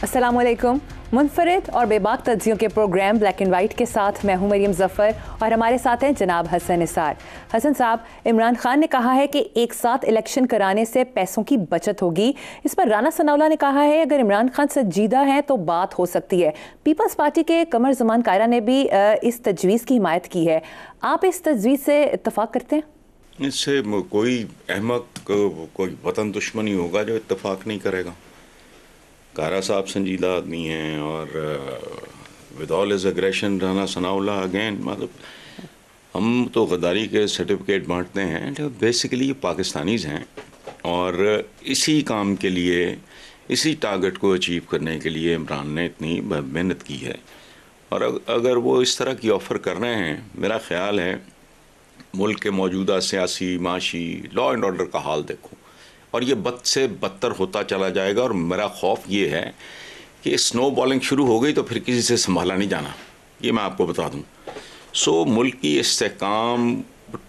अस्सलामुअलैकुम। मुनफरिद और बेबाक तज्जियों के प्रोग्राम ब्लैक एंड वाइट के साथ मैं हूं मरियम ज़फ़र और हमारे साथ हैं जनाब हसन निसार। हसन साहब, इमरान खान ने कहा है कि एक साथ इलेक्शन कराने से पैसों की बचत होगी। इस पर राना सनाउल्लाह ने कहा है अगर इमरान खान संजीदा हैं तो बात हो सकती है। पीपल्स पार्टी के कमर जमान कायरा ने भी इस तजवीज़ की हिमायत की है। आप इस तजवीज़ से इत्तफाक करते हैं? इससे कोई अहमक कोई वतन दुश्मनी होगा जो इत्तेफाक नहीं करेगा। कारा साहब संजीदा आदमी हैं और with all is aggression Rana Sanaullah again, मतलब हम तो गद्दारी के सर्टिफिकेट बांटते हैं जो बेसिकली पाकिस्तानीज़ हैं और इसी काम के लिए, इसी टारगेट को अचीव करने के लिए इमरान ने इतनी मेहनत की है। और अगर वो इस तरह की ऑफ़र कर रहे हैं, मेरा ख़्याल है मुल्क के मौजूदा सियासी, माशी, लॉ एंड ऑर्डर का हाल देखो और ये बद से बदतर होता चला जाएगा। और मेरा खौफ ये है कि स्नो बॉलिंग शुरू हो गई तो फिर किसी से संभाला नहीं जाना, ये मैं आपको बता दूं। सो मुल्क की इस्तेहकाम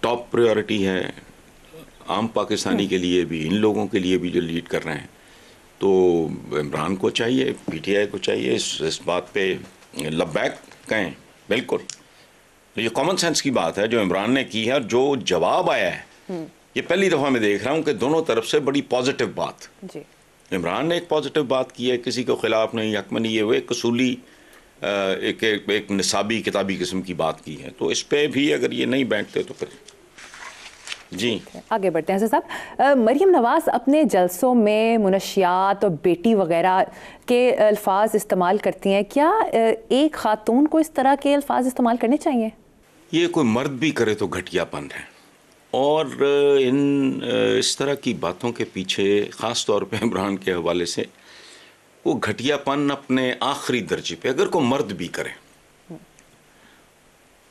टॉप प्रायोरिटी है, आम पाकिस्तानी के लिए भी, इन लोगों के लिए भी जो लीड कर रहे हैं। तो इमरान को चाहिए, PTI को चाहिए इस बात पे लबैक कहें। बिल्कुल ये कॉमन सेंस की बात है जो इमरान ने की है और जो जवाब आया है, ये पहली दफ़ा मैं देख रहा हूँ कि दोनों तरफ से बड़ी पॉजिटिव बात जी। इमरान ने एक पॉजिटिव बात की है, किसी को खिलाफ नहीं, हक में नहीं है, वो एक कसूली एक निसाबी किताबी किस्म की बात की है। तो इस पे भी अगर ये नहीं बैठते तो फिर जी आगे बढ़ते हैं। साहब, मरियम नवाज़ अपने जलसों में मुनशियात और बेटी वगैरह के अल्फाज इस्तेमाल करती हैं। क्या एक खातून को इस तरह के अल्फाज इस्तेमाल करने चाहिए? ये कोई मर्द भी करे तो घटियापन है। और इस तरह की बातों के पीछे ख़ास तौर पे इमरान के हवाले से वो घटियापन अपने आखिरी दर्जे पे अगर कोई मर्द भी करे,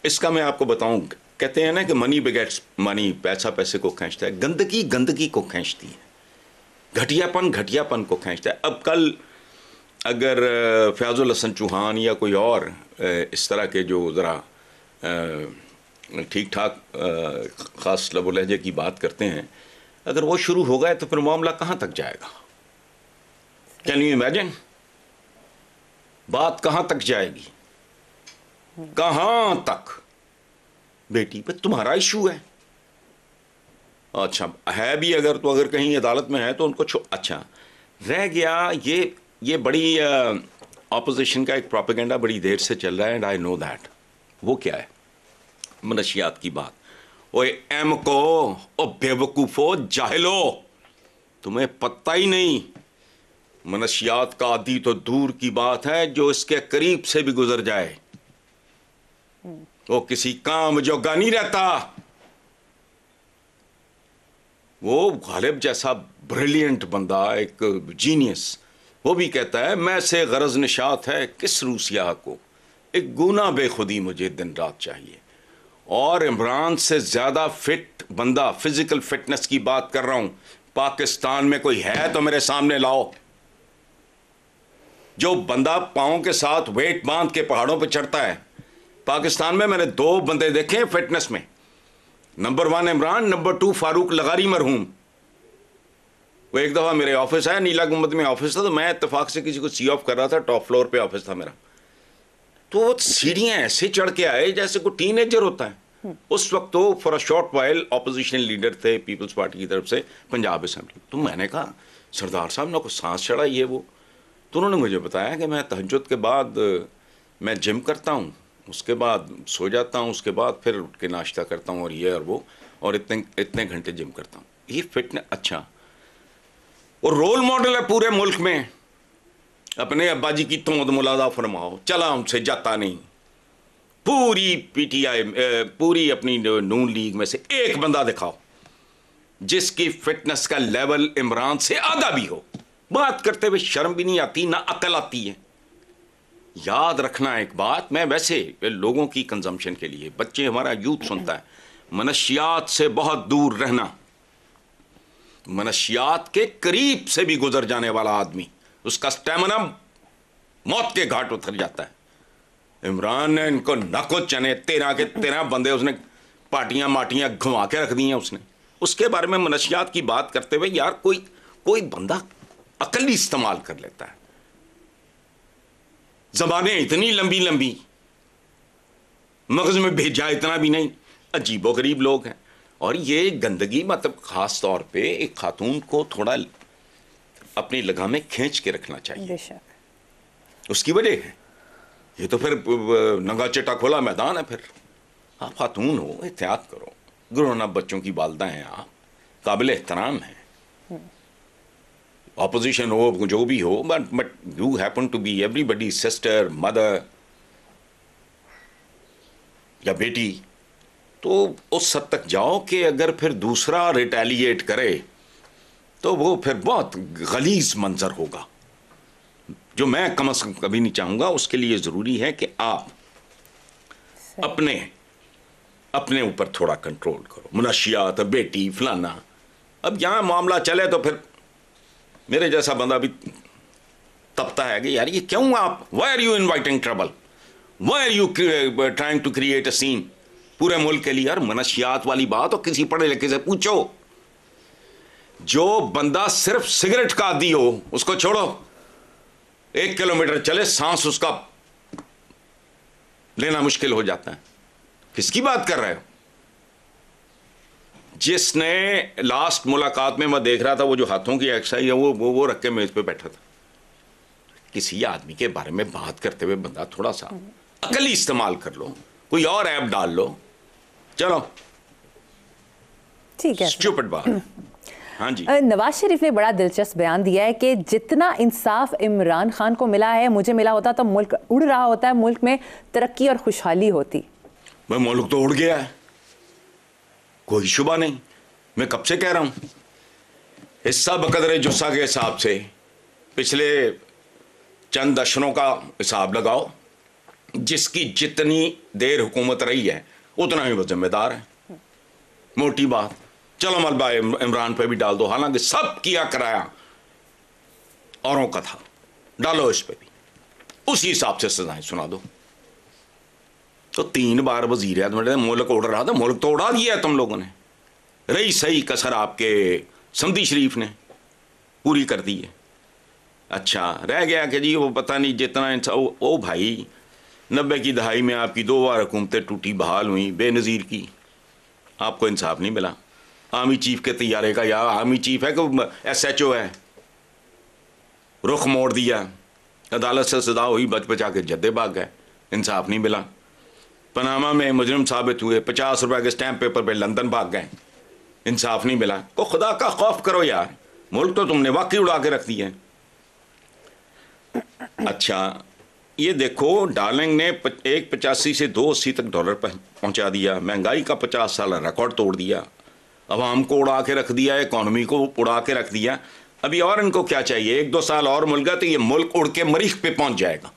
इसका मैं आपको बताऊं, कहते हैं ना कि मनी बिगेट्स मनी, पैसा पैसे को खींचता है, गंदगी गंदगी को खींचती है, घटियापन घटियापन को खींचता है। अब कल अगर फयाजुल हसन चौहान या कोई और इस तरह के जो ज़रा ठीक ठाक ख़ास लब लहजे की बात करते हैं, अगर वो शुरू हो गए तो फिर मामला कहाँ तक जाएगा? Can you imagine? बात कहाँ तक जाएगी, कहाँ तक? बेटी पे तुम्हारा इशू है, अच्छा है भी अगर, तो अगर कहीं अदालत में है तो उनको अच्छा रह गया। ये बड़ी ऑपोजिशन का एक प्रोपेगेंडा बड़ी देर से चल रहा है एंड आई नो दैट। वो क्या है? मनशियात की बात। ओए एम को, ओ बेवकूफ़ो, जाहिलो, तुम्हें पता ही नहीं। मनशियात का आदी तो दूर की बात है, जो इसके करीब से भी गुजर जाए वो किसी काम जोगा नहीं रहता। वो गालिब जैसा ब्रिलियंट बंदा, एक जीनियस, वो भी कहता है मैं से गरज निशात है किस रूसिया को, एक गुना बेखुदी मुझे दिन रात चाहिए। और इमरान से ज़्यादा फिट बंदा, फिजिकल फिटनेस की बात कर रहा हूं, पाकिस्तान में कोई है तो मेरे सामने लाओ। जो बंदा पाँव के साथ वेट बांध के पहाड़ों पर चढ़ता है पाकिस्तान में, मैंने 2 बंदे देखे हैं फिटनेस में। नंबर 1 इमरान, नंबर 2 फारूक लगारी मरहूम। वो एक दफ़ा मेरे ऑफिस आया, नीला गुंबद में ऑफिस था, तो मैं इत्तेफाक से किसी को सी ऑफ कर रहा था, टॉप फ्लोर पे ऑफिस था मेरा। तो वो सीढ़ियाँ ऐसे चढ़ के आए जैसे कोई टीनेजर होता है। उस वक्त तो for a short while opposition leader थे पीपल्स पार्टी की तरफ से पंजाब असेंबली। तो मैंने कहा सरदार साहब ना कुछ सांस चढ़ा ये वो। तो उन्होंने मुझे बताया कि मैं तहज्जुद के बाद मैं जिम करता हूँ, उसके बाद सो जाता हूँ, उसके बाद फिर उठ के नाश्ता करता हूँ और ये और वो, और इतने घंटे जिम करता हूँ। ये फिटनेस अच्छा, और रोल मॉडल है पूरे मुल्क में। अपने अब्बा जी की तोंद मुलादा फरमाओ, चला उनसे जाता नहीं। पूरी PTI, पूरी अपनी नून लीग में से एक बंदा दिखाओ जिसकी फिटनेस का लेवल इमरान से आधा भी हो। बात करते हुए शर्म भी नहीं आती, ना अकल आती है। याद रखना एक बात, मैं वैसे लोगों की कंजम्पशन के लिए, बच्चे हमारा यूथ सुनता है, मनशियात से बहुत दूर रहना। मनशियात के करीब से भी गुजर जाने वाला आदमी, उसका स्टेमिना मौत के घाट उतर जाता है। इमरान ने इनको नको चने 13 के 13 बंदे उसने पार्टियां माटियां घुमा के रख दी हैं उसने। उसके बारे में मनशियात की बात करते हुए यार कोई बंदा अकल ही इस्तेमाल कर लेता है। ज़बानें इतनी लंबी लंबी, मगज़ में भेजा इतना भी नहीं, अजीबो गरीब लोग हैं। और ये गंदगी मतलब ख़ास तौर पे एक खातून को थोड़ा अपनी लगामें खींच के रखना चाहिए। बेशक उसकी वजह है ये तो फिर नंगा चिट्टा खोला मैदान है। फिर आप खातून हो, एहतियात करो, ग्रोन अप बच्चों की वालदा हैं आप, काबिल एहतराम हैं, ऑपोजिशन हो जो भी हो, but you happen to be everybody sister, mother या बेटी। तो उस हद तक जाओ कि अगर फिर दूसरा रिटेलिएट करे तो वो फिर बहुत गलीज मंजर होगा, जो मैं कम से कम कभी नहीं चाहूंगा। उसके लिए ज़रूरी है कि आप अपने ऊपर थोड़ा कंट्रोल करो। मुनशियात, बेटी, फलाना, अब यहाँ मामला चले तो फिर मेरे जैसा बंदा भी तपता है कि यार ये क्यों आप, why are you inviting trouble, why are you trying to create a scene पूरे मुल्क के लिए। यार मुनशियात वाली बात हो किसी पढ़े लिखे से पूछो। जो बंदा सिर्फ सिगरेट का आदी हो उसको छोड़ो, 1 किलोमीटर चले सांस उसका लेना मुश्किल हो जाता है। किसकी बात कर रहे हो? जिसने लास्ट मुलाकात में मैं देख रहा था वो जो हाथों की एक्सरसाइज है वो रख के मेज पे बैठा था। किसी आदमी के बारे में बात करते हुए बंदा थोड़ा सा अकल ही इस्तेमाल कर लो, कोई और ऐप डाल लो, चलो ठीक है। स्टूपिड बात। हाँ जी। नवाज शरीफ ने बड़ा दिलचस्प बयान दिया है कि जितना इंसाफ इमरान खान को मिला है मुझे मिला होता तो मुल्क उड़ रहा होता है, मुल्क में तरक्की और खुशहाली होती। मैं मुल्क तो उड़ गया है, कोई शुबा नहीं। मैं कब से कह रहा हूं, हिस्सा बकदरे जुस्सा के हिसाब से पिछले चंद दशकों का हिसाब लगाओ, जिसकी जितनी देर हुकूमत रही है उतना ही वो जिम्मेदार है। मोटी बात। चलो मलबा इमरान पे भी डाल दो, हालांकि सब किया कराया औरों का था, डालो इस पे भी, उसी हिसाब से सजाएं सुना दो। तो 3 बार वजीर आज़म मुल्क उड़ रहा था, मुल्क तो उड़ा दिया है तुम लोगों ने। रही सही कसर आपके समदी शरीफ ने पूरी कर दी है। अच्छा रह गया कि जी वो पता नहीं जितना ओ भाई 90 की दहाई में आपकी 2 बार हुकूमतें टूटी बहाल हुई बेनज़ीर की, आपको इंसाफ नहीं मिला। आर्मी चीफ के तैयारे का, या आर्मी चीफ है कि SHO है, रुख मोड़ दिया, अदालत से सजा हुई, बच बचा के जद्दे भाग गए, इंसाफ नहीं मिला। पनामा में मुजरिम साबित हुए, 50 रुपए के स्टैंप पेपर पे लंदन भाग गए, इंसाफ नहीं मिला। को खुदा का खौफ करो यार, मुल्क तो तुमने वाकई उड़ा के रख दिया है। अच्छा ये देखो, डार्लिंग ने 1.85 से 2.80 तक डॉलर पर पहुंचा दिया, महंगाई का 50 साल रिकॉर्ड तोड़ दिया, अवाम को उड़ा के रख दिया, इकॉनमी को उड़ा के रख दिया। अभी और इनको क्या चाहिए? 1-2 साल और मुल्क तो ये मुल्क उड़ के मरीख पे पहुंच जाएगा।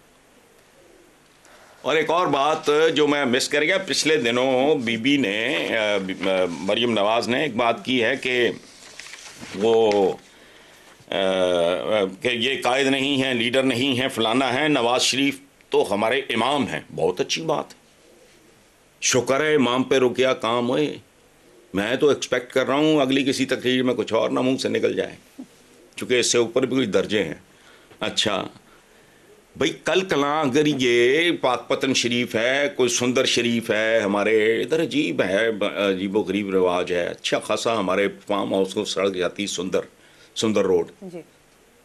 और एक और बात जो मैं मिस कर गया, पिछले दिनों बीबी ने मरियम नवाज ने एक बात की है कि वो कि ये कायद नहीं है, लीडर नहीं है, फलाना है। नवाज शरीफ तो हमारे इमाम हैं, बहुत अच्छी बात है, शुक्र है इमाम पे रुकिया काम हुए। मैं तो एक्सपेक्ट कर रहा हूँ अगली किसी तकरीर में कुछ और ना मुंह से निकल जाए, चूँकि इससे ऊपर भी कुछ दर्जे हैं। अच्छा भाई कल कला अगर ये पाकपतन शरीफ है, कोई सुंदर शरीफ है, हमारे इधर अजीब है, अजीबो गरीब रिवाज है, अच्छा खासा हमारे फार्म हाउस को सड़क जाती सुंदर रोड जी।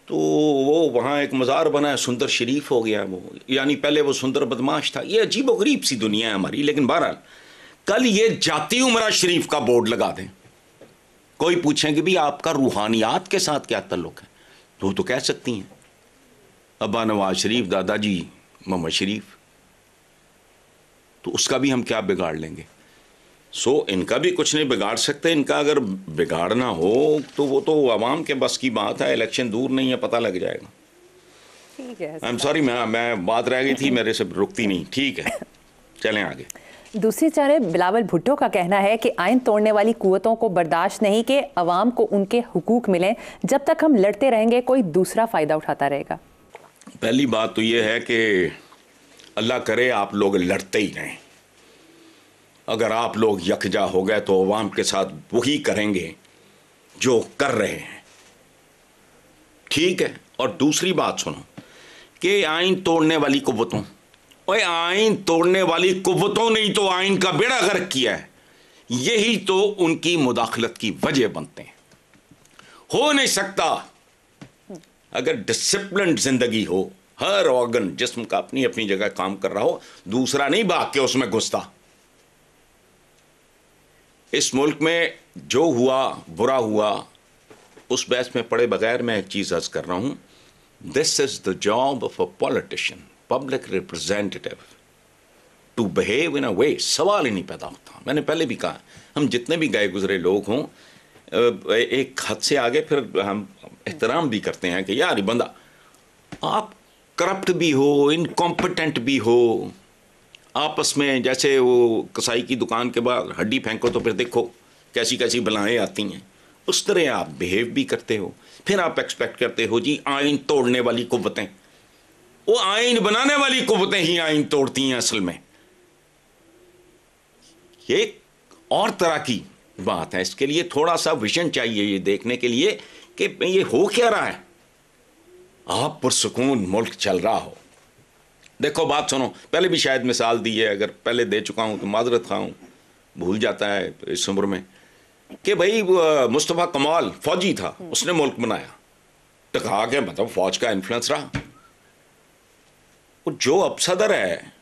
तो वो वहाँ एक मज़ार बना है, सुंदर शरीफ हो गया वो, यानी पहले वो सुंदर बदमाश था। ये अजीबो गरीब सी दुनिया है हमारी। लेकिन बहरहाल कल ये जाती उमरा शरीफ का बोर्ड लगा दें, कोई पूछें कि भी आपका रूहानियात के साथ क्या ताल्लुक है, तो कह सकती हैं अब्बा नवाज शरीफ, दादाजी मोहम्मद शरीफ, तो उसका भी हम क्या बिगाड़ लेंगे? इनका भी कुछ नहीं बिगाड़ सकते। इनका अगर बिगाड़ना हो तो वो तो आवाम के बस की बात है, इलेक्शन दूर नहीं है, पता लग जाएगा। ठीक है, आई एम सॉरी, मैं बात रह गई थी मेरे से रुकती नहीं। ठीक है चलें आगे। दूसरी जानब बिलावल भुट्टो का कहना है कि आइन तोड़ने वाली कुव्वतों को बर्दाश्त नहीं कि अवाम को उनके हुकूक मिलें, जब तक हम लड़ते रहेंगे कोई दूसरा फ़ायदा उठाता रहेगा। पहली बात तो ये है कि अल्लाह करे आप लोग लड़ते ही रहें। अगर आप लोग यकजा हो गए तो अवाम के साथ वही करेंगे जो कर रहे हैं, ठीक है। और दूसरी बात सुनो कि आइन तोड़ने वाली कुव्वतों, ओए आइन तोड़ने वाली कुव्वतों ने ही तो आइन का बेड़ा गर्क किया है, यही तो उनकी मुदाखलत की वजह बनते हैं। हो नहीं सकता अगर डिसिप्लिन जिंदगी हो, हर ऑर्गन जिस्म का अपनी अपनी जगह काम कर रहा हो, दूसरा नहीं भाग के उसमें घुसता। इस मुल्क में जो हुआ बुरा हुआ, उस बहस में पड़े बगैर मैं एक चीज अर्ज कर रहा हूं, this is the job of a politician, public representative, to behave in a way. सवाल ही नहीं पैदा होता। मैंने पहले भी कहा, हम जितने भी गए गुजरे लोग हों, एक हद से आगे फिर हम एहतराम भी करते हैं कि यार ये बंदा, आप करप्ट भी हो, इनकॉम्पिटेंट भी हो, आपस में जैसे वो कसाई की दुकान के बाद हड्डी फेंको तो फिर देखो कैसी कैसी बलाएं आती हैं, उस तरह आप बिहेव भी करते हो। फिर आप एक्सपेक्ट करते हो जी आइन तोड़ने वाली कुव्वतें, वो आइन बनाने वाली कुव्वतें ही आइन तोड़ती हैं असल में। ये और तरह की बात है। इसके लिए थोड़ा सा विजन चाहिए ये देखने के लिए कि ये हो क्या रहा है। आप पुरसुकून मुल्क चल रहा हो, देखो बात सुनो, पहले भी शायद मिसाल दी है, अगर पहले दे चुका हूं तो माजरत खा हूं, भूल जाता है इस उम्र में, कि भाई मुस्तफ़ा कमाल फौजी था, उसने मुल्क बनाया, टका के मतलब फौज का इन्फ्लुएंस रहा। वो जो अब सदर है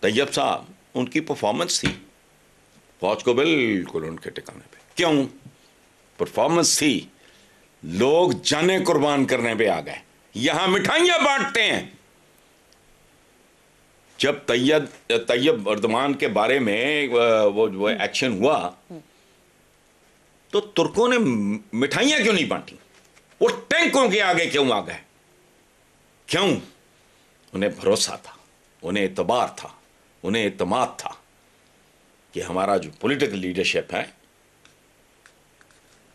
तैयब साहब, उनकी परफॉर्मेंस थी फौज को बिल्कुल उनके ठिकाने पे। क्यों? परफॉर्मेंस थी, लोग जाने कुर्बान करने पे आ गए। यहां मिठाइयां बांटते हैं। जब तैयब वर्दमान के बारे में वो एक्शन हुआ तो तुर्कों ने मिठाइयां क्यों नहीं बांटी? वो टैंकों के आगे क्यों आ गए? क्यों? उन्हें भरोसा था, उन्हें एतबार था, उन्हें एतमाद था कि हमारा जो पॉलिटिकल लीडरशिप है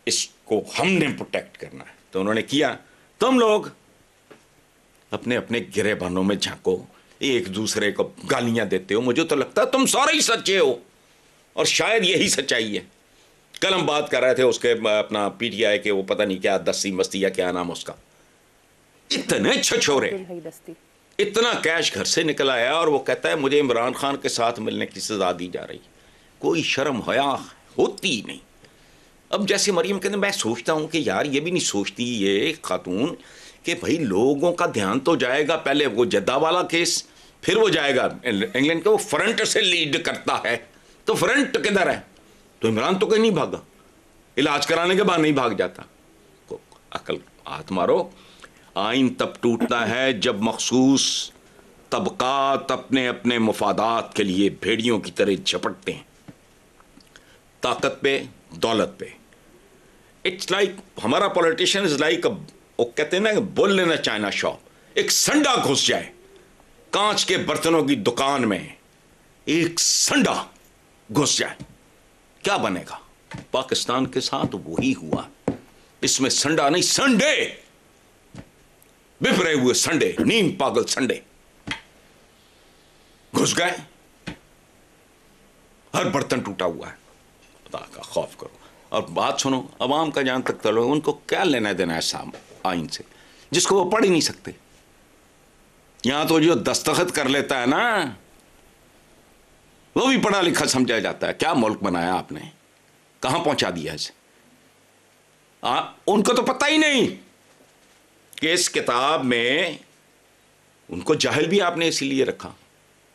इसको हमने प्रोटेक्ट करना है। तो उन्होंने किया। तुम लोग अपने अपने गिरेबानों में झांको, एक दूसरे को गालियां देते हो। मुझे तो लगता है तुम सारे ही सच्चे हो और शायद यही सच्चाई है। कल हम बात कर रहे थे उसके अपना पीटीआई के, वो पता नहीं क्या दस्ती मस्ती या क्या नाम उसका, इतने छछोरे, इतना कैश घर से निकल आया और वो कहता है मुझे इमरान खान के साथ मिलने की सजा दी जा रही। कोई शर्म हया होती ही नहीं। अब जैसे मरियम कहते, मैं सोचता हूं कि यार ये भी नहीं सोचती ये खातून कि भाई लोगों का ध्यान तो जाएगा, पहले वो जद्दा वाला केस, फिर वो जाएगा इंग्लैंड के, वो फ्रंट से लीड करता है। तो फ्रंट किधर है? तो इमरान तो कहीं नहीं भागा, इलाज कराने के बाद नहीं भाग जाता। अकल हाथ मारो। आइन तब टूटता है जब मखसूस तबकात अपने अपने मुफादात के लिए भेड़ियों की तरह झपटते हैं, ताकत पे, दौलत पे। इट्स लाइक हमारा पॉलिटिशियन इज लाइक, वो कहते हैं ना bull in a China shop. एक संडा घुस जाए कांच के बर्तनों की दुकान में, एक संडा घुस जाए, क्या बनेगा? पाकिस्तान के साथ वही हुआ। इसमें संडा नहीं, संडे बिफरे हुए संडे, नींद पागल संडे घुस गए। हर बर्तन टूटा हुआ है। खुदा का खौफ करो। और बात सुनो, अवाम का जहां तक तलो, उनको क्या लेना देना है साम आइन से, जिसको वो पढ़ ही नहीं सकते। यहां तो जो दस्तखत कर लेता है ना, वो भी पढ़ा लिखा समझा जाता है। क्या मुल्क बनाया आपने, कहां पहुंचा दिया इसे? उनको तो पता ही नहीं कि इस किताब में, उनको जाहिल भी आपने इसीलिए रखा,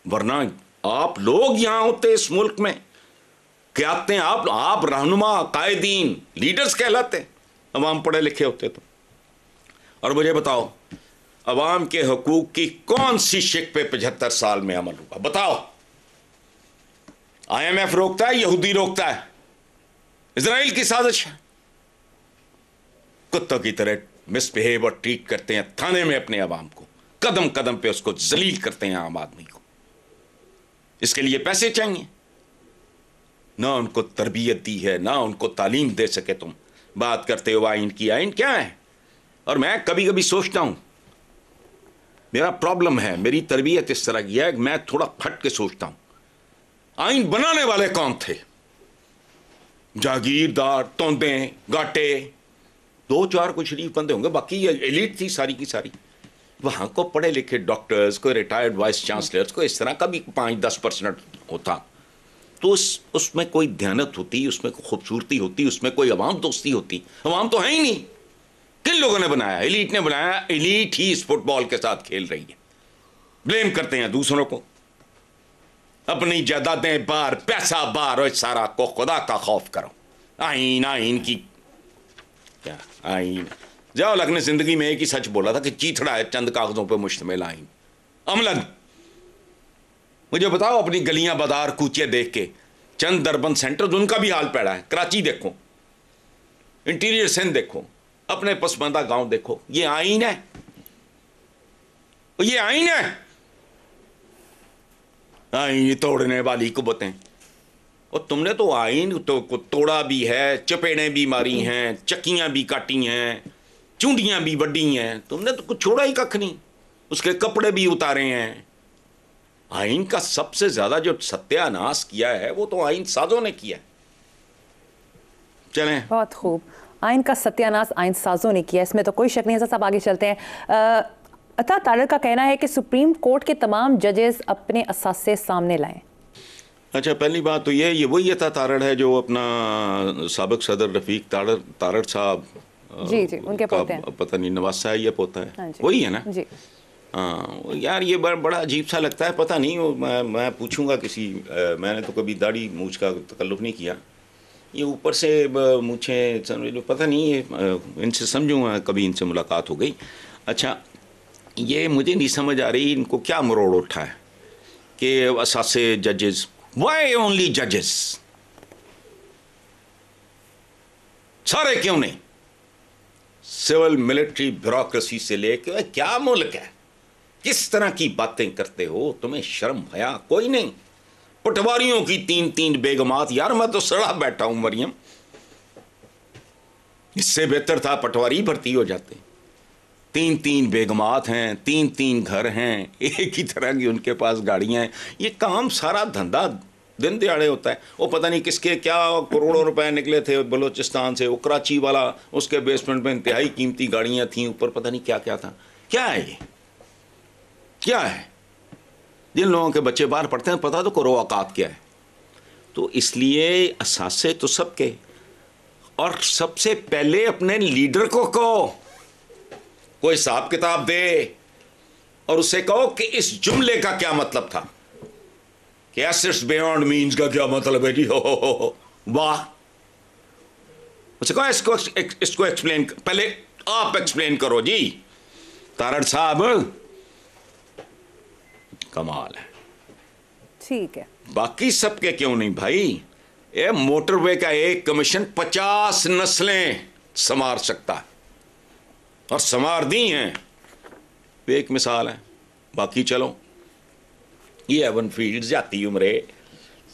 वरना आप लोग यहां होते इस मुल्क में, क्या आते हैं आप रहनुमा, कायदीन, लीडर्स कहलाते, अवाम पढ़े लिखे होते तो। और मुझे बताओ, अवाम के हकूक की कौन सी शिक पे 75 साल में अमल हुआ? बताओ। IMF रोकता है, यहूदी रोकता है, इजराइल की साजिश है। कुत्तों की तरह मिसबिहेव और ट्रीट करते हैं थाने में अपने अवाम को, कदम कदम पे उसको जलील करते हैं आम आदमी को। इसके लिए पैसे चाहिए, ना उनको तरबियत दी है, ना उनको तालीम दे सके। तुम बात करते हो आइन की, आइन क्या है? और मैं कभी कभी सोचता हूं, मेरा प्रॉब्लम है, मेरी तरबियत इस तरह की है, मैं थोड़ा फट के सोचता हूं, आइन बनाने वाले कौन थे? जागीरदार, तोंदे, गाटे, 2-4 कुछ शरीफ बंदे होंगे, बाकी ये एलीट थी सारी की सारी। वहाँ को पढ़े लिखे डॉक्टर्स को, रिटायर्ड वाइस चांसलर्स को इस तरह का भी 5-10% होता तो उसमें कोई ध्यानत होती, उसमें कोई खूबसूरती होती, उसमें कोई अवाम दोस्ती होती। अवाम तो है ही नहीं। किन लोगों ने बनाया? एलीट ने बनाया। एलीट ही इस फुटबॉल के साथ खेल रही है। ब्लेम करते हैं दूसरों को, अपनी जायदादें बार, पैसा बार, और सारा को खुदा का खौफ करो। आईन आईन की क्या आईन? जाओ, लगने जिंदगी में एक ही सच बोला था कि चीथड़ा है चंद कागजों पे मुश्तमिल आईन। अमलन मुझे बताओ, अपनी गलियां बाजार कूचे देख के, चंद दरबन सेंटर उनका भी हाल पैड़ा है। कराची देखो, इंटीरियर सिंध देखो, अपने पसमानदा गांव देखो, ये आईन है? ये आईन है? आईन तोड़ने वाली कुव्वतें। और तुमने तो आईन तो तोड़ा भी है, चपेड़ें भी मारी हैं, चक्कियां भी काटी हैं, चूंडियां भी वड्डी हैं। तुमने तो कुछ छोड़ा ही कख नहीं। उसके कपड़े भी उतारे हैं। आईन का सबसे ज्यादा जो सत्यानाश किया है वो तो आईन साजों ने किया। चलें, बहुत खूब। आइन का सत्यानाश आइन साजों ने किया, इसमें तो कोई शक नहीं है। साहब आगे चलते हैं। अता तारड़ का कहना है कि सुप्रीम कोर्ट के तमाम जजेस अपने असासे सामने लाएं। अच्छा, पहली बात तो ये वही अता तारड़ है जो अपना साबिक सदर रफीक तारड़ साहब जी उनके पोते हैं। पता नहीं नवाज शाह ये पोता है। हाँ वही है ना जी। हाँ यार, ये बड़ा अजीब सा लगता है। पता नहीं, मैं पूछूंगा किसी, मैंने तो कभी दाढ़ी मूछ का तकल्लुफ़ नहीं किया। ये ऊपर से मुझे पता नहीं, ये इनसे समझूंगा, कभी इनसे मुलाकात हो गई। अच्छा, ये मुझे नहीं समझ आ रही इनको क्या मरोड़ उठा है कि असासे जजेस, वाई ओनली जजेस? सारे क्यों नहीं? सिविल मिलिट्री ब्यूरोक्रेसी से लेके क्या मुल्क है? किस तरह की बातें करते हो? तुम्हें शर्म हया कोई नहीं? पटवारियों की 3-3 बेगमात। यार मैं तो सड़ा बैठा हूं मरियम, इससे बेहतर था पटवारी भर्ती हो जाते। 3-3 बेगमात हैं, 3-3 घर हैं, एक ही तरह की उनके पास गाड़ियां हैं। ये काम सारा धंधा दिन दिहाड़े होता है। वो पता नहीं किसके क्या करोड़ों रुपए निकले थे बलूचिस्तान से। वो कराची वाला, उसके बेसमेंट में इंतहाई कीमती गाड़ियां थीं, ऊपर पता नहीं क्या क्या था। क्या है ये? क्या है? जिन लोगों के बच्चे बाहर पढ़ते हैं पता तो करो औकात क्या है। तो इसलिए असासे तो सबके, और सबसे पहले अपने लीडर को कहो, कोई हिसाब किताब दे और उसे कहो कि इस जुमले का क्या मतलब था, कि एसेट्स बियॉन्ड मीन्स का क्या मतलब है जी। हो वाह, उसे कहो इसको एक्सप्लेन, पहले आप एक्सप्लेन करो जी तारड़ साहब। कमाल है। ठीक है, बाकी सबके क्यों नहीं भाई? ये मोटरवे का एक कमीशन 50 नस्लें संवार सकता है, और संवार दी हैं। एक मिसाल है। बाकी चलो, ये एवन फील्ड जाती उम्रे,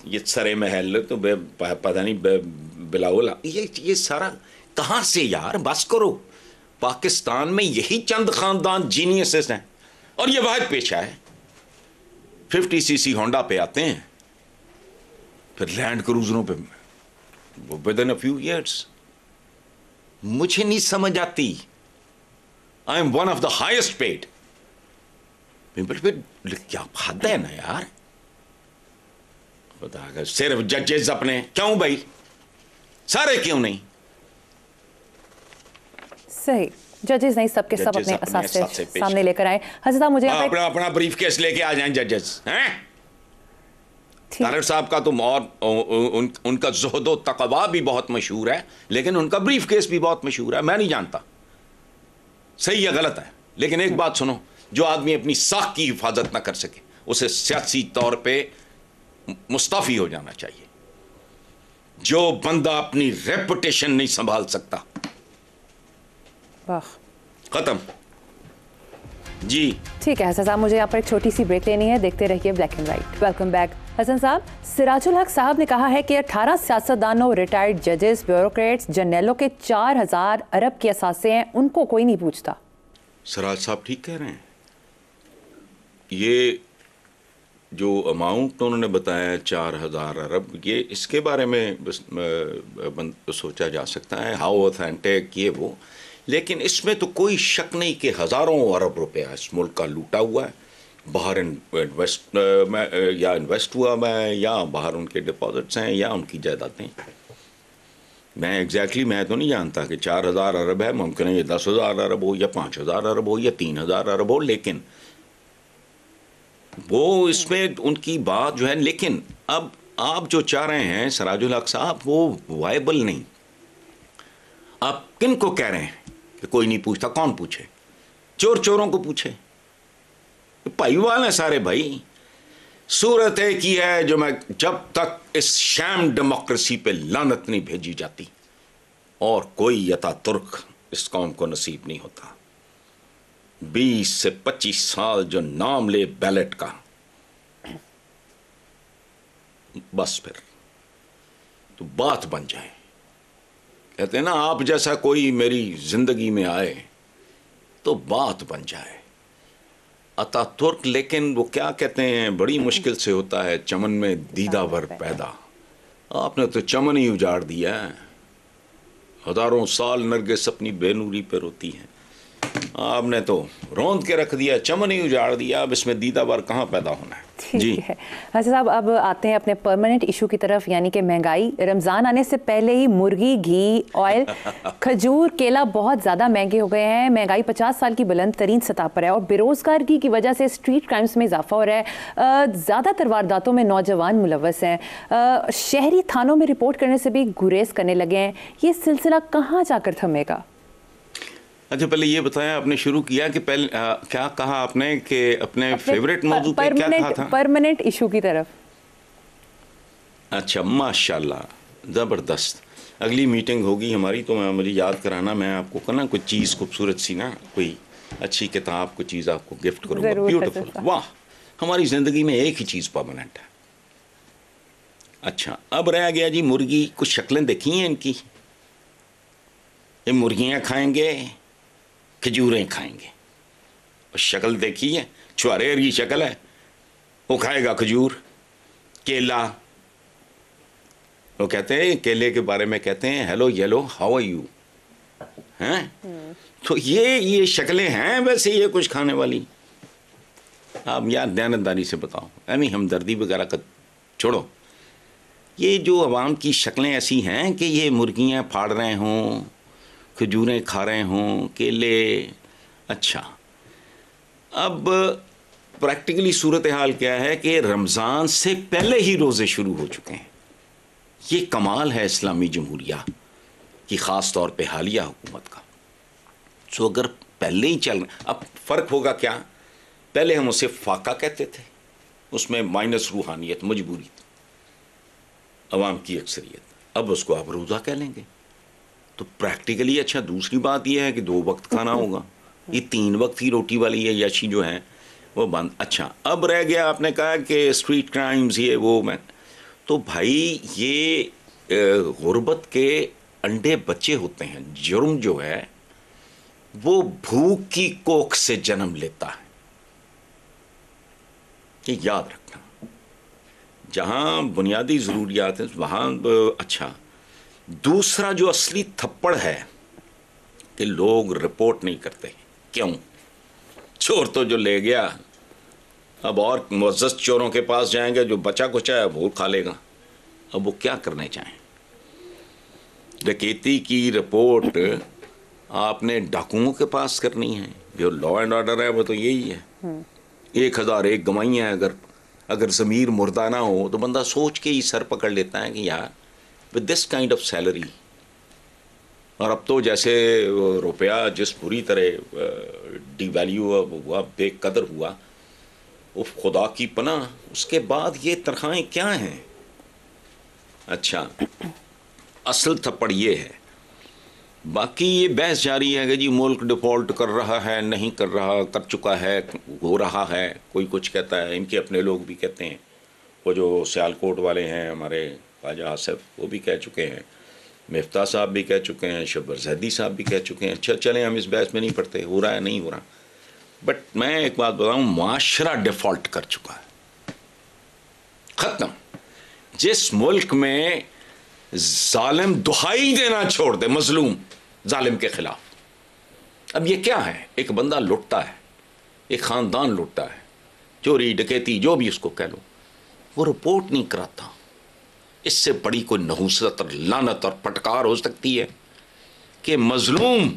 ये सरे महल तो पता नहीं बिलावल, ये सारा कहां से यार? बस करो। पाकिस्तान में यही चंद खानदान जीनियसेस हैं, और ये वाहिद पेशा है। 50cc होंडा पे आते हैं, फिर लैंड क्रूजरों पे with in a few years. मुझे नहीं समझ आती। I am one of the highest paid. क्या हद है ना यार? बता, सिर्फ जजेस अपने क्यों भाई? सारे क्यों नहीं? सही, जजेस नहीं, सबके सब अपने असासे सामने लेकर आए। हसन साहब मुझे अपना ब्रीफ केस लेके आ जाएं जजेस हैं। तारड़ साहब का तो और उनका ज़ुहद व तक़वा भी बहुत मशहूर है, लेकिन उनका ब्रीफ केस भी बहुत मशहूर है। मैं नहीं जानता सही या गलत है, लेकिन एक बात सुनो, जो आदमी अपनी साख की हिफाजत ना कर सके उसे सियासी तौर पे मुस्तफ़ी हो जाना चाहिए। जो बंदा अपनी रेपुटेशन नहीं संभाल सकता, खत्म जी। ठीक है हसन साहब, मुझे यहाँ पर एक छोटी सी ब्रेक लेनी है। देखते रहिए black and white. Welcome back. Hasan sahab, Sirajul हक साहब ने कहा है कि 18 सियासतदानों, रिटायर्ड जजेस, ब्यूरोक्रेट्स, जर्नलों के 4000 अरब के असासे हैं, उनको कोई नहीं पूछता। सिराज साहब ठीक कह रहे हैं। ये जो अमाउंट उन्होंने बताया 4000 अरब, ये इसके बारे में सोचा जा सकता है हाउ ऑथेंटिक ये वो। लेकिन इसमें तो कोई शक नहीं कि हज़ारों अरब रुपया इस मुल्क का लूटा हुआ है, बाहर इन्वेस्ट हुआ है, या बाहर उनके डिपॉजिट्स हैं या उनकी जायदादें। मैं एग्जैक्टली मैं तो नहीं जानता कि 4,000 अरब है, मुमकिन है ये 10,000 अरब हो या 5,000 अरब हो या 3,000 अरब हो, लेकिन वो इसमें उनकी बात जो है। लेकिन अब आप जो चाह रहे हैं सराजुल हक साहब, वो वायबल नहीं। आप किन को कह रहे हैं कि कोई नहीं पूछता? कौन पूछे? चोर चोरों को पूछे, भाईवाल है सारे भाई। सूरत एक ही है जो मैं, जब तक इस शैम डेमोक्रेसी पे लानत नहीं भेजी जाती और कोई यता तुर्क इस कौम को नसीब नहीं होता। 20 से 25 साल जो नाम ले बैलेट का, बस फिर तो बात बन जाए। कहते हैं ना, आप जैसा कोई मेरी जिंदगी में आए तो बात बन जाए। अतातुर्क, लेकिन वो क्या कहते हैं, बड़ी मुश्किल से होता है चमन में दीदावर पैदा। आपने तो चमन ही उजाड़ दिया है। हजारों साल नरगिस अपनी बेनूरी पे रोती है, आपने तो रौंद के रख दिया, चमन ही उजाड़ दिया। अब इसमें दीदावर कहाँ पैदा होना है? जी है। अच्छा साहब, अब आते हैं अपने परमानेंट इशू की तरफ, यानी कि महंगाई। रमज़ान आने से पहले ही मुर्गी, घी, ऑयल, खजूर, केला बहुत ज़्यादा महंगे हो गए हैं। महंगाई 50 साल की बुलंद तरीन सतह पर है और बेरोज़गारी की वजह से स्ट्रीट क्राइम्स में इजाफा हो रहा है। ज़्यादातर वारदातों में नौजवान मुलव्वस हैं। शहरी थानों में रिपोर्ट करने से भी गुरेज करने लगे हैं। ये सिलसिला कहाँ जाकर थमेगा? अच्छा, पहले ये बताया, आपने शुरू किया कि पहले क्या कहा आपने कि अपने फेवरेट मौजू पे क्या कहा था? परमानेंट इशू की तरफ। अच्छा, माशाल्लाह, ज़बरदस्त। अगली मीटिंग होगी हमारी तो मुझे याद कराना, मैं आपको कहना कोई चीज़ खूबसूरत सी ना, कोई अच्छी किताब, कोई चीज़ आपको गिफ्ट करूँगा। ब्यूटीफुल, वाह। हमारी ज़िंदगी में एक ही चीज़ परमानेंट है। अच्छा, अब रह गया जी मुर्गी। कुछ शक्लें देखी हैं इनकी? ये मुर्गियाँ खाएंगे, खजूरें खाएंगे। और शक्ल देखी है, छुआरे की शक्ल है, वो खाएगा खजूर, केला। वो कहते हैं, केले के बारे में कहते हैं, hello yellow how are you, हैं? तो ये शक्लें हैं वैसे ये कुछ खाने वाली। आप यार दयानतदारी से बताओ, यानी हमदर्दी वगैरह का छोड़ो। ये जो अवाम की शक्लें ऐसी हैं कि ये मुर्गियां फाड़ रहे हों, खजूरें खा रहे हों, केले। अच्छा, अब प्रैक्टिकली सूरत हाल क्या है कि रमज़ान से पहले ही रोज़े शुरू हो चुके हैं। ये कमाल है इस्लामी जमहूरिया की, ख़ास तौर पे हालिया हुकूमत का। सो अगर पहले ही चल, अब फ़र्क होगा क्या? पहले हम उसे फाका कहते थे, उसमें माइनस रूहानियत, मजबूरी, अवाम की अक्सरियत। अब उसको आप रोज़ा कह लेंगे तो प्रैक्टिकली। अच्छा, दूसरी बात यह है कि 2 वक्त खाना होगा। ये 3 वक्त की रोटी वाली है याशी जो है वो बंद। अच्छा, अब रह गया, आपने कहा कि स्ट्रीट क्राइम्स ये वो। मैं तो भाई ये गुर्बत के अंडे बच्चे होते हैं। जुर्म जो है वो भूख की कोख से जन्म लेता है, ये याद रखना। जहां बुनियादी ज़रूरियात हैं वहां। अच्छा, दूसरा जो असली थप्पड़ है कि लोग रिपोर्ट नहीं करते। क्यों? चोर तो जो ले गया, अब और मुअज़्ज़ज़ चोरों के पास जाएंगे, जो बचा कुचा है वो खा लेगा। अब वो क्या करने चाहें? डकैती की रिपोर्ट आपने डाकुओं के पास करनी है। जो लॉ एंड ऑर्डर है वो तो यही है। 1001 गवाहियाँ हैं। अगर ज़मीर मुर्दा ना हो तो बंदा सोच के ही सर पकड़ लेता है कि यार with this kind of salary. और अब तो जैसे रुपया जिस बुरी तरह डिवैल्यू हुआ, बेकदर हुआ, उफ खुदा की पनाह। उसके बाद ये तनख्वाहें क्या हैं? अच्छा, असल थप्पड़ ये है। बाकी ये बहस जारी है कि जी मुल्क डिफ़ॉल्ट कर रहा है, नहीं कर रहा, कर चुका है, हो रहा है। कोई कुछ कहता है, इनके अपने लोग भी कहते हैं। वो जो सियालकोट वाले हैं हमारे ख्वाजा आसिफ, वो भी कह चुके हैं, मिफ्ता साहब भी कह चुके हैं, शब्बर जैदी साहब भी कह चुके हैं। अच्छा, चलें हम इस बहस में नहीं पड़ते, हो रहा है नहीं हो रहा। बट मैं एक बात बताऊँ, मुआशरा डिफ़ॉल्ट कर चुका है, ख़त्म। जिस मुल्क में जालिम दुहाई देना छोड़ दे, मजलूम जालिम के खिलाफ, अब ये क्या है, एक बंदा लुटता है, एक ख़ानदान लुटता है, चोरी डकैती जो भी उसको कह लो, वो रिपोर्ट नहीं कराता। इससे बड़ी कोई नहुसत और लानत और फटकार हो सकती है कि मजलूम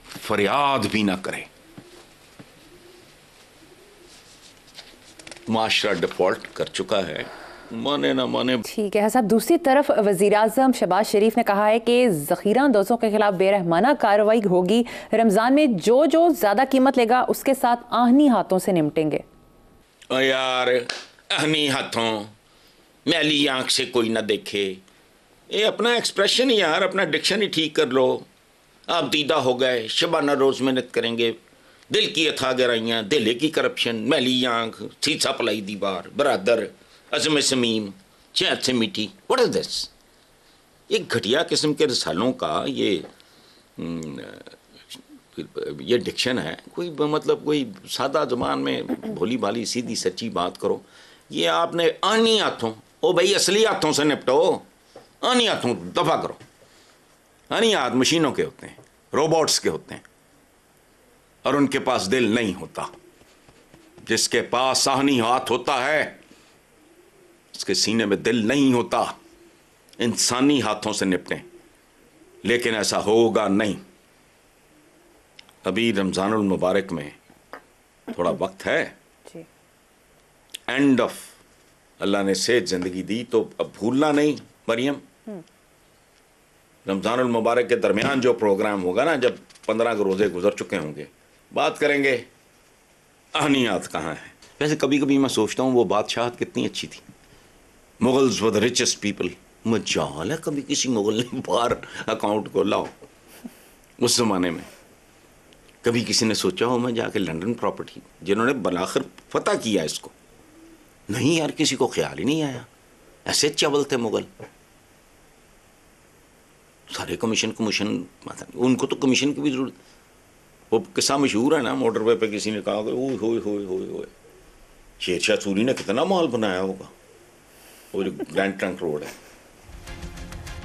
फरियाद भी ना करे। माशरा डिफॉल्ट कर चुका है, माने ना माने। ठीक है साहब, दूसरी तरफ वज़ीर-ए-आज़म शहबाज शरीफ ने कहा है कि ज़ख़ीरा अंदोज़ों के खिलाफ बेरहमाना कार्रवाई होगी। रमज़ान में जो जो ज़्यादा कीमत लेगा उसके साथ आहनी हाथों से निपटेंगे। यार आहनी हाथों, मैली आंख से कोई ना देखे, ये अपना एक्सप्रेशन ही यार, अपना डिक्शन ही ठीक कर लो। आप दीदा हो गए, शबाना रोज़ मेहनत करेंगे, दिल की अथा गहराइयाँ, दिल की करप्शन, मैली आंख, सीसा पलाई दीवार, बरादर, अज़म समीम, चैत से मीठी। What is this? एक घटिया किस्म के रसालों का ये डिक्शन है। कोई मतलब कोई सादा ज़बान में भोली भाली सीधी सच्ची बात करो। ये आपने आनी हाथों, ओ भाई असली हाथों से निपटो, आनी हाथों दफा करो। आनी हाथ मशीनों के होते हैं, रोबोट्स के होते हैं, और उनके पास दिल नहीं होता। जिसके पास आहनी हाथ होता है उसके सीने में दिल नहीं होता। इंसानी हाथों से निपटें, लेकिन ऐसा होगा नहीं। अभी रमज़ानुल मुबारक में थोड़ा वक्त है, एंड ऑफ, अल्लाह ने सेहत ज़िंदगी दी तो अब भूलना नहीं मरियम। रमज़ानुल मुबारक के दरमियान जो प्रोग्राम होगा ना, जब 15 के रोज़े गुजर चुके होंगे, बात करेंगे आहनियात कहाँ है। वैसे कभी कभी मैं सोचता हूँ वो बादशाहत कितनी अच्छी थी। Mughals were the richest people. मजाल है कभी किसी मुगल ने बाहर अकाउंट खोला हो उस ज़माने में। कभी किसी ने सोचा हो मैं जाके लंदन प्रॉपर्टी, जिन्होंने बलाखिर फतह किया इसको, नहीं यार, किसी को ख्याल ही नहीं आया। ऐसे चवल थे मुगल, सारे कमीशन, उनको तो कमीशन की भी जरूरत। वो किस्सा मशहूर है ना, मोटरवे पे किसी ने कहा ओए होए होए होए होए, शेरशाह सूरी ने कितना माल बनाया होगा। वो जो ग्रैंड ट्रंक रोड है।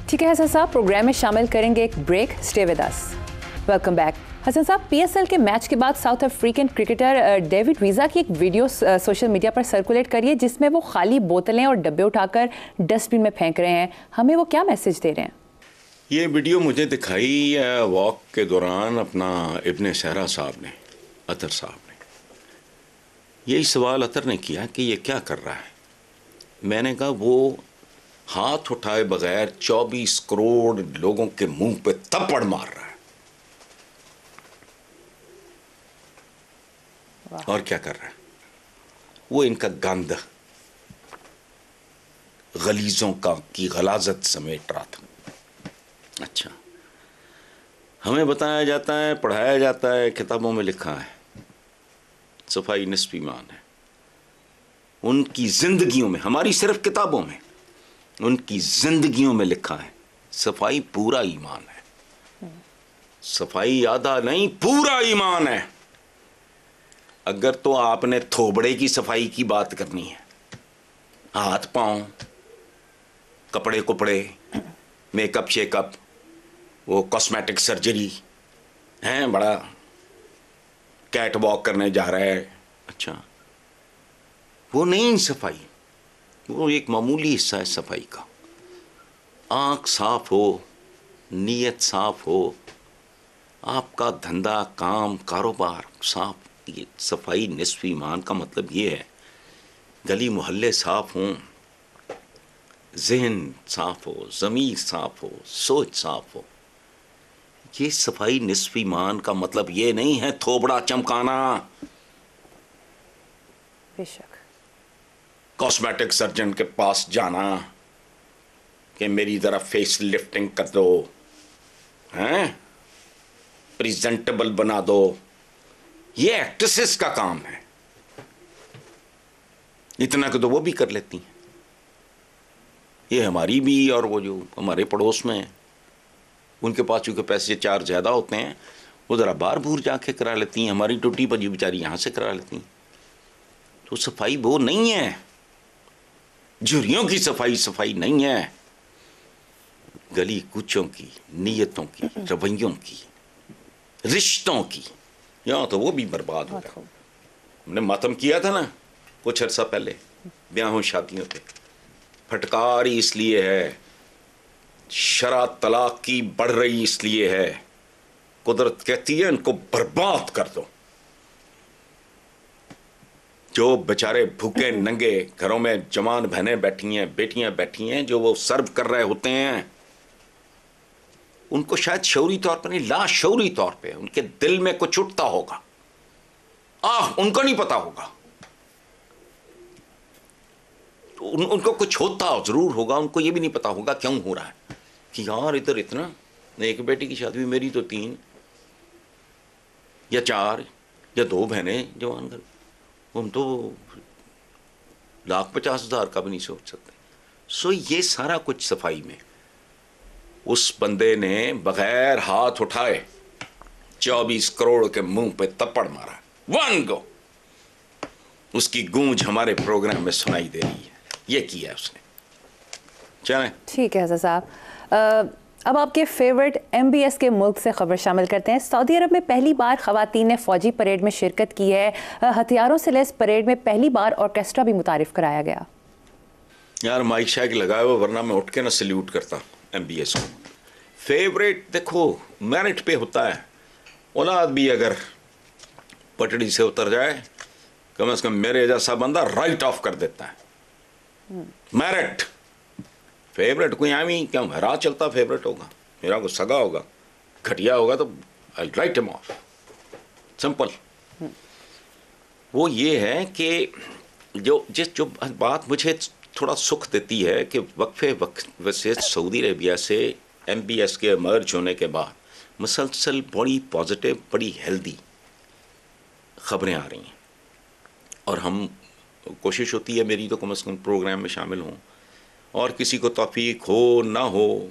ठीक है हसन साहब, प्रोग्राम में शामिल करेंगे एक break. Stay with us. Welcome back. Hasan sahab, PSL के मैच के बाद South African cricketer David Wiese की एक वीडियो सोशल मीडिया पर सर्कुलेट करी है, जिसमें वो खाली बोतलें और डब्बे उठाकर डस्टबिन में फेंक रहे हैं। हमें वो क्या मैसेज दे रहे हैं? ये वीडियो मुझे दिखाई वॉक के दौरान अपना इब्ने सहरा साहब ने, अतर साहब ने। यही सवाल अतर ने किया कि ये क्या कर रहा है। मैंने कहा वो हाथ उठाए बगैर 24 करोड़ लोगों के मुंह पे थप्पड़ मार रहा है। और क्या कर रहा है वो? इनका गंद गलीजों की गलाजत समेट रहा था। अच्छा, हमें बताया जाता है, पढ़ाया जाता है, किताबों में लिखा है सफाई निस्फ ईमान है। उनकी जिंदगियों में, हमारी सिर्फ किताबों में, उनकी जिंदगियों में लिखा है सफाई पूरा ईमान है। सफाई आधा नहीं, पूरा ईमान है। अगर तो आपने थोबड़े की सफाई की बात करनी है, हाथ पांव, कपड़े कुपड़े, मेकअप शेकअप, वो कॉस्मेटिक सर्जरी हैं, बड़ा कैट वॉक करने जा रहा है, अच्छा, वो नहीं सफाई। वो एक मामूली हिस्सा है सफाई का। आँख साफ हो, नीयत साफ हो, आपका धंधा काम कारोबार साफ, ये सफाई निस्फ ईमान का मतलब ये है। गली मोहल्ले साफ हों, ज़हन साफ हो, ज़मीर साफ हो, सोच साफ हो, ये सफाई निस्फ ईमान का मतलब ये नहीं है थोबड़ा चमकाना। बेशक। कॉस्मेटिक सर्जन के पास जाना कि मेरी ज़रा फेस लिफ्टिंग कर दो, हैं, प्रेजेंटेबल बना दो, ये एक्ट्रेसेस का काम है। इतना कि तो वो भी कर लेती हैं। ये हमारी भी, और वो जो हमारे पड़ोस में है, उनके पास चूँकि पैसे चार ज़्यादा होते हैं, वो ज़रा बाहर बूर जाके करा लेती हैं। हमारी टूटी भजी बेचारी यहाँ से करा लेती हैं। तो सफाई वो नहीं है, झुर्रियों की सफाई सफाई नहीं है, गली कूचों की, नीयतों की, रवैयों की, रिश्तों की, यहाँ तो वो भी बर्बाद हो गया। हमने मातम किया था ना कुछ अर्सा पहले ब्याहों शादियों पे। फटकार इसलिए है, शरा तलाक की बढ़ रही इसलिए है, कुदरत कहती है इनको बर्बाद कर दो। जो बेचारे भूखे नंगे घरों में जवान बहनें बैठी हैं, बेटियां बैठी हैं, जो वो सर्व कर रहे होते हैं, उनको शायद शऊरी तौर पर नहीं, लाशऊरी तौर पे उनके दिल में कुछ उठता होगा, उनको नहीं पता होगा, उनको कुछ होता जरूर होगा, उनको ये भी नहीं पता होगा क्यों हो रहा है कि यार इधर इतना, एक बेटी की शादी हुई, मेरी तो 3 या 4 या 2 बहनें जवान घर, हम तो 1,50,000 का भी नहीं सोच सकते। सो ये सारा कुछ सफाई में उस बंदे ने बगैर हाथ उठाए 24 करोड़ के मुंह पे थप्पड़ मारा, 1 गो। उसकी गूंज हमारे प्रोग्राम में सुनाई दे रही है, ये किया उसने। चलें, ठीक है हसन साहब। अब आपके फेवरेट MBS के मुल्क से खबर शामिल करते हैं। सऊदी अरब में पहली बार खवातीन ने फौजी परेड में शिरकत की है। हथियारों से लैस परेड में पहली बार ऑर्केस्ट्रा भी मुतारिफ कराया गया। यार माइक शाइक लगाया हुआ, वरना मैं उठ के ना सल्यूट करता MBS को। फेवरेट देखो मेरिट पे होता है, औलाद भी अगर पटड़ी से उतर जाए कम से कम मेरे जैसा बंदा राइट ऑफ कर देता है। मेरिट फेवरेट कोई आमी क्या हरा चलता फेवरेट होगा, मेरा को सगा होगा, घटिया होगा तो आई राइट हिम ऑफ, सिंपल। वो ये है कि जो बात मुझे थोड़ा सुख देती है कि वक्फे से सऊदी अरेबिया से MBS के मर्ज होने के बाद मुसलसल बड़ी पॉजिटिव, बड़ी हेल्दी खबरें आ रही हैं, और हम कोशिश होती है मेरी तो कम से कम प्रोग्राम में शामिल हों, और किसी को तौफीक हो ना हो,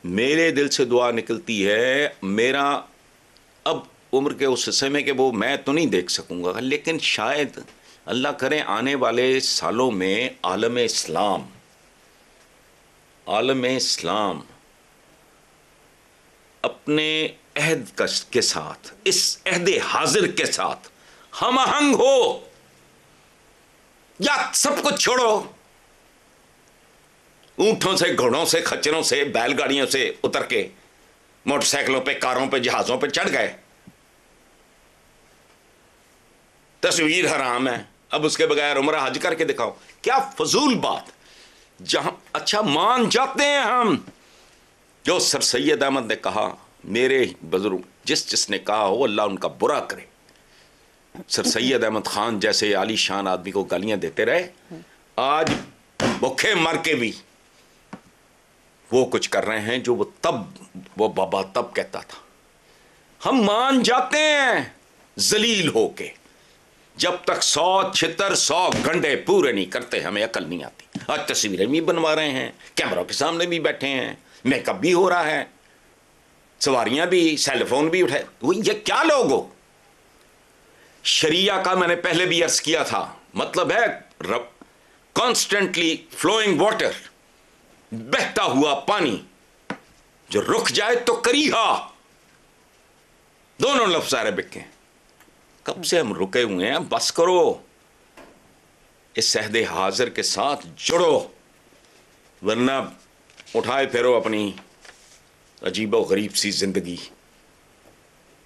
मेरे दिल से दुआ निकलती है। मेरा अब उम्र के उस हिस्से में कि वो मैं तो नहीं देख सकूंगा, लेकिन शायद अल्लाह करे आने वाले सालों में आलम इस्लाम अपने अहद के साथ, इस अहद हाजिर के साथ हम आहंग हो, या सब कुछ छोड़ो, ऊंटों से, घोड़ों से, खच्चरों से, बैलगाड़ियों से उतर के मोटरसाइकिलों पे, कारों पे, जहाजों पे चढ़ गए। तस्वीर हराम है, अब उसके बगैर उम्रा हज करके दिखाओ, क्या फजूल बात। जहां अच्छा मान जाते हैं हम, जो सर सैयद अहमद ने कहा, मेरे बुजुर्ग जिसने कहा हो अल्लाह उनका बुरा करे। सर सैयद अहमद खान जैसे आलीशान आदमी को गालियां देते रहे, आज भूखे मर के भी वो कुछ कर रहे हैं जो वो बाबा तब कहता था। हम मान जाते हैं जलील होके, जब तक 100 छितर 100 घंटे पूरे नहीं करते हमें अकल नहीं आती। आज तस्वीरें भी बनवा रहे हैं, कैमरों के सामने भी बैठे हैं, मेकअप भी हो रहा है, सवारियां भी, सेलफोन भी उठाए। ये क्या लोग हो? शरिया का मैंने पहले भी अर्ज किया था, मतलब है कॉन्स्टेंटली फ्लोइंग वाटर, बहता हुआ पानी, जो रुक जाए तो करीहा, दोनों लफ्ज अरबिक के। कब से हम रुके हुए हैं, बस करो, इस सहदे हाजिर के साथ जुड़ो, वरना उठाए फिरो अपनी अजीबो गरीब सी जिंदगी।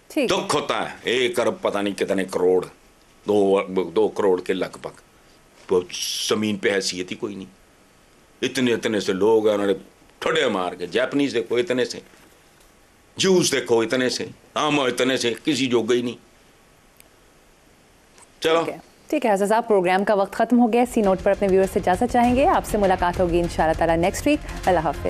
दुख होता है, 1 अरब पता नहीं कितने करोड़, 2 करोड़ के लगभग, तो जमीन पे हैसियत ही कोई नहीं। इतने से लोग हैं, उन्होंने ठोडे मार के, जापानीज देखो इतने से, जूस देखो इतने से, आम इतने से, किसी जोग ही नहीं। चलो ठीक है हसन साहब, प्रोग्राम का वक्त खत्म हो गया। इसी नोट पर अपने व्यूअर्स से इजाजत चाहेंगे, आपसे मुलाकात होगी इंशाअल्लाह ताला नेक्स्ट वीक। अल्लाह हाफिज।